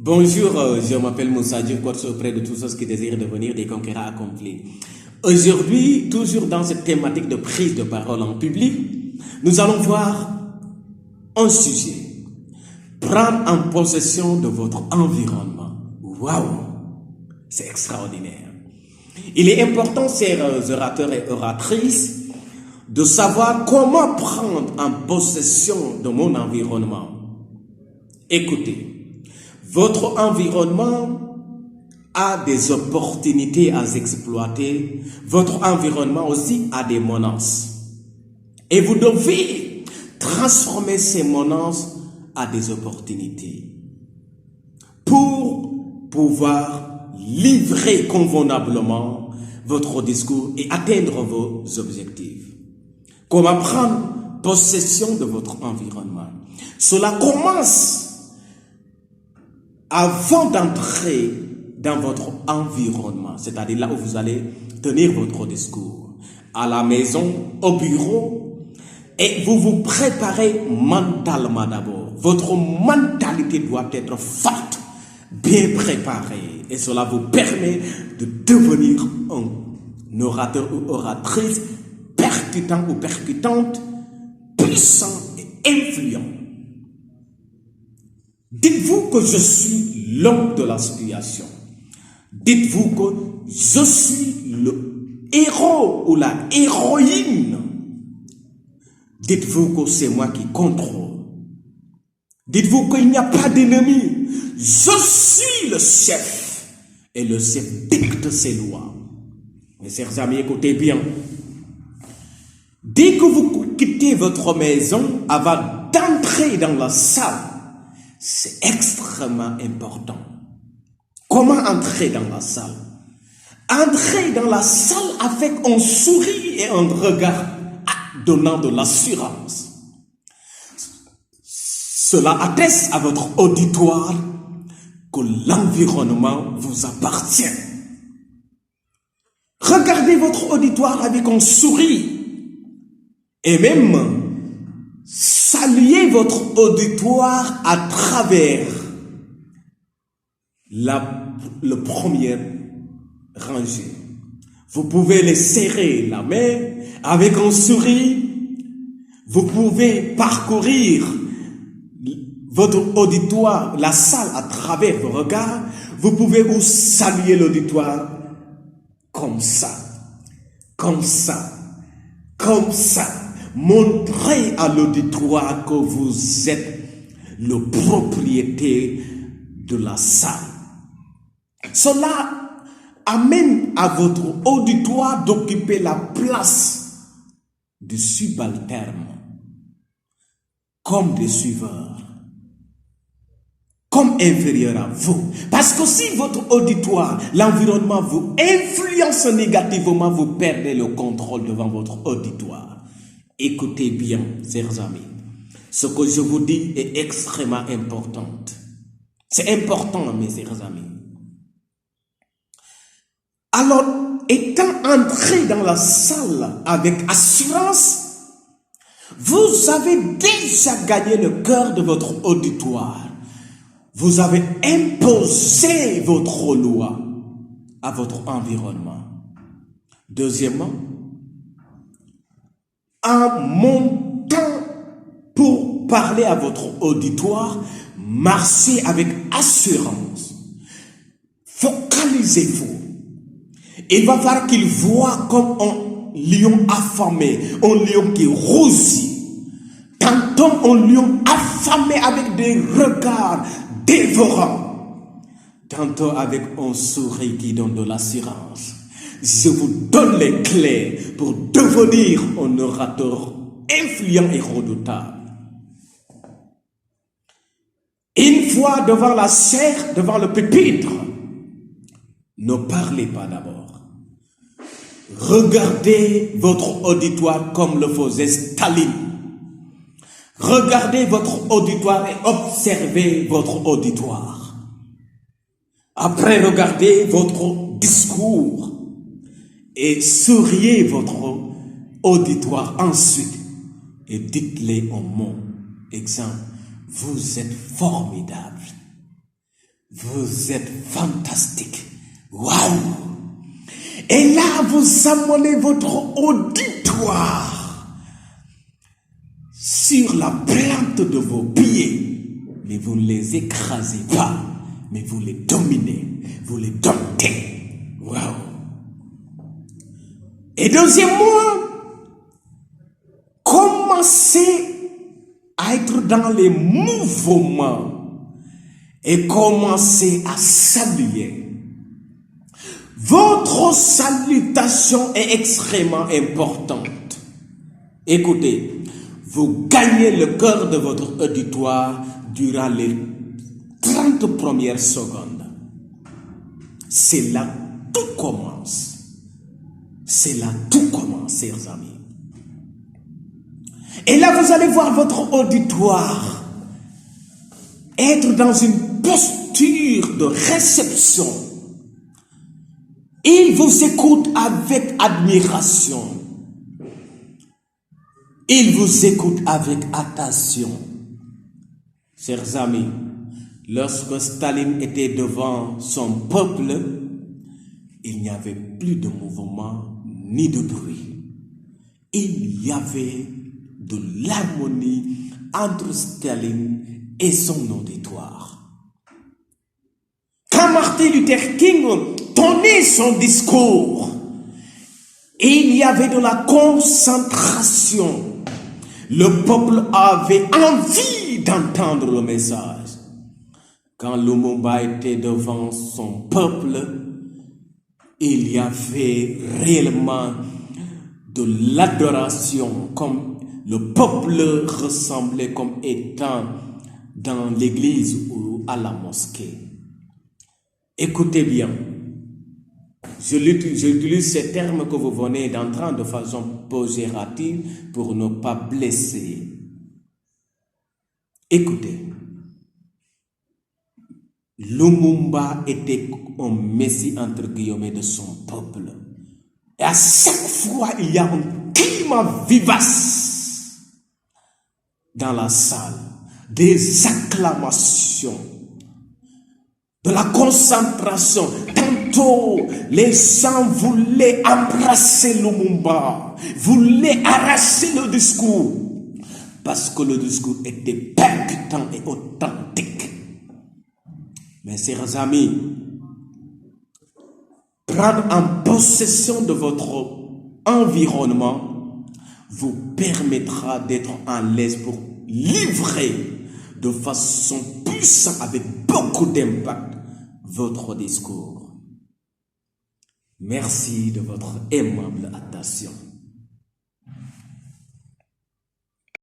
Bonjour, je m'appelle Moussa, je coach auprès de tous ceux qui désirent devenir des conquérants accomplis. Aujourd'hui, toujours dans cette thématique de prise de parole en public, nous allons voir un sujet. Prendre en possession de votre environnement. Waouh, c'est extraordinaire. Il est important, chers orateurs et oratrices, de savoir comment prendre en possession de mon environnement. Écoutez. Votre environnement a des opportunités à exploiter. Votre environnement aussi a des menaces. Et vous devez transformer ces menaces à des opportunités pour pouvoir livrer convenablement votre discours et atteindre vos objectifs. Comment prendre possession de votre environnement? Cela commence avant d'entrer dans votre environnement, c'est-à-dire là où vous allez tenir votre discours, à la maison, au bureau, et vous vous préparez mentalement d'abord. Votre mentalité doit être forte, bien préparée, et cela vous permet de devenir un orateur ou oratrice percutant ou percutante, puissant et influent. Dites-vous que je suis l'homme de la situation. Dites-vous que je suis le héros ou la héroïne. Dites-vous que c'est moi qui contrôle. Dites-vous qu'il n'y a pas d'ennemi. Je suis le chef. Et le chef dicte ses lois. Mes chers amis, écoutez bien. Dès que vous quittez votre maison, avant d'entrer dans la salle, c'est extrêmement important. Comment entrer dans la salle? Entrer dans la salle avec un sourire et un regard donnant de l'assurance. Cela atteste à votre auditoire que l'environnement vous appartient. Regardez votre auditoire avec un sourire et même saluez votre auditoire à travers le premier rangée. Vous pouvez les serrer la main avec un sourire. Vous pouvez parcourir votre auditoire, la salle à travers vos regards. Vous pouvez vous saluer l'auditoire comme ça, comme ça, comme ça. Montrez à l'auditoire que vous êtes le propriétaire de la salle. Cela amène à votre auditoire d'occuper la place du subalterne, comme des suiveurs, comme inférieur à vous. Parce que si votre auditoire, l'environnement vous influence négativement, vous perdez le contrôle devant votre auditoire. Écoutez bien, chers amis, ce que je vous dis est extrêmement important. C'est important, mes chers amis. Alors, étant entré dans la salle avec assurance, vous avez déjà gagné le cœur de votre auditoire. Vous avez imposé votre loi à votre environnement. Deuxièmement, en montant pour parler à votre auditoire, marchez avec assurance. Focalisez-vous. Il va falloir qu'il voit comme un lion affamé, un lion qui rougit. Tantôt un lion affamé avec des regards dévorants. Tantôt avec un sourire qui donne de l'assurance. Je vous donne les clés pour devenir un orateur influent et redoutable. Une fois devant la chaire, devant le pupitre, ne parlez pas d'abord. Regardez votre auditoire comme le faisait Staline. Regardez votre auditoire et observez votre auditoire. Après, regardez votre discours et souriez votre auditoire ensuite et dites-les en mots. Exemple, vous êtes formidable. Vous êtes fantastique. Waouh! Et là, vous amenez votre auditoire sur la plante de vos pieds. Mais vous ne les écrasez pas, mais vous les dominez, vous les domptez. Waouh! Et deuxièmement, commencez à être dans les mouvements et commencez à saluer. Votre salutation est extrêmement importante. Écoutez, vous gagnez le cœur de votre auditoire durant les 30 premières secondes. C'est là que tout commence. C'est là que tout commence, chers amis. Et là, vous allez voir votre auditoire être dans une posture de réception. Il vous écoute avec admiration. Il vous écoute avec attention. Chers amis, lorsque Staline était devant son peuple, il n'y avait plus de mouvement ni de bruit. Il y avait de l'harmonie entre Staline et son auditoire. Quand Martin Luther King tenait son discours, il y avait de la concentration. Le peuple avait envie d'entendre le message. Quand Lumumba était devant son peuple, il y avait réellement de l'adoration, comme le peuple ressemblait comme étant dans l'église ou à la mosquée. Écoutez bien, j'utilise ces termes que vous venez d'entendre de façon péjorative pour ne pas blesser. Écoutez, Lumumba était un messie entre guillemets de son peuple. Et à chaque fois, il y a un climat vivace dans la salle, des acclamations, de la concentration. Tantôt, les gens voulaient embrasser Lumumba, voulaient arracher le discours, parce que le discours était percutant et authentique. Mes chers amis, prendre en possession de votre environnement vous permettra d'être en l'aise pour livrer de façon puissante, avec beaucoup d'impact, votre discours. Merci de votre aimable attention.